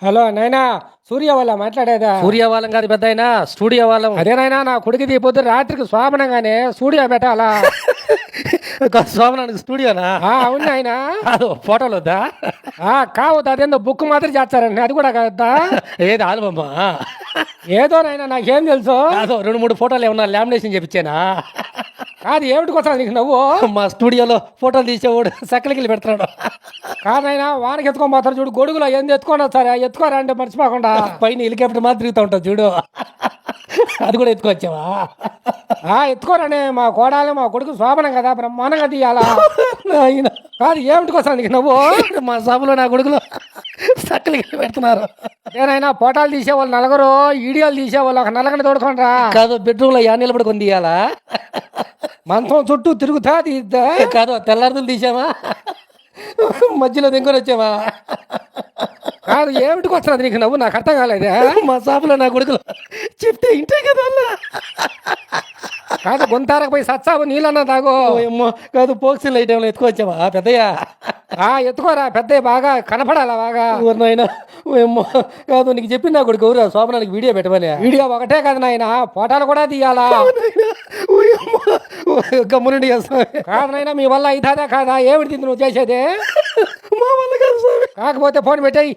Hello నాయనా, సూర్య వాళ్ళ మాట్లాడేదా? సూర్య వాళ్ళం కాదు పెద్ద అయినా స్టూడియో వాళ్ళం. అదే నాయనా, నా కొడుకుది పొద్దు రాత్రికి శోభనంగానే స్టూడియో పెట్టాలా? సోమనానికి స్టూడియోనా? అవును నాయనా. కాదు ఫోటోలు వద్దా? కావద్దు, అదేందో బుక్ మాత్రం చేస్తారండి, అది కూడా కావద్దా? ఏది ఆల్బమ్? ఏదో నాయనా, నాకేం తెలుసు? కాదు 2-3 ఫోటోలు ఏమన్నా లామినేషన్ చేపించానా? కాదు, ఏమిటికి వస్తా నీకు నవ్వు? మా స్టూడియోలో ఫోటోలు తీసేవాడు సక్కలకి పెడుతున్నాడు. కాదైనా వానకి ఎత్తుకొని పోతారు చూడు, గొడుగులో ఏంది ఎత్తుకొని వస్తారా? ఎత్తుకోరా అంటే మర్చిపోకుండా. పైన హెలికాప్టర్ మాత్రం తిరుగుతూ ఉంటుంది చూడు, అది కూడా ఎత్తుకొచ్చావా? ఎత్తుకోరనే, మా కోడాలి మా కొడుకు శోభనం కదా, బ్రహ్మాండంగా తీయాలా? ఆయన కాదు, ఏమిటికి వస్తా నీకు నవ్వు? మా సభలో నా కొడుకులు సక్కలకి పెడుతున్నారు. నేనైనా ఫోటోలు తీసేవాళ్ళు నలుగురు, వీడియోలు తీసేవాళ్ళు ఒక నలుగురిని తోడుకోండిరా. కాదు బెడ్రూమ్లో నిలబడి కొని తీయాలా? మంచం చుట్టూ తిరుగుతా తీద్దా? కాదు తెల్లారుదులు తీసామా, మధ్యలో దింకొని వచ్చావా? కాదు, ఏమిటికి వస్తున్నది నీకు నవ్వు? నాకు అర్థం కాలేదా? మా షాపులో నా కొడుకులు చెప్తే ఇంటే కదా అన్న. కాదు, గుంతారకు పోయి సచ్చావు, నీళ్ళన్నా తాగు. ఏమో కాదు, పోక్సిల్ ఐటెంలో ఎత్తుకొచ్చావా పెద్దయ్యా? ఎత్తుకోరా, పెద్ద బాగా కనపడాలా బాగా. నాయన ఏమో కాదు, నీకు చెప్పిన నా కొడుకు ఎవరు శోభనానికి వీడియో పెట్టమని. వీడియో ఒకటే కదా నాయన, ఫోటోలు కూడా తీయాలా? గమ్మునుండి కాదు నాయన, మీ వల్ల అవుతుందా కాదా? ఏమిటి నువ్వు చేసేది? మా వల్ల కాదు స్వామి. కాకపోతే ఫోన్ పెట్టేయి.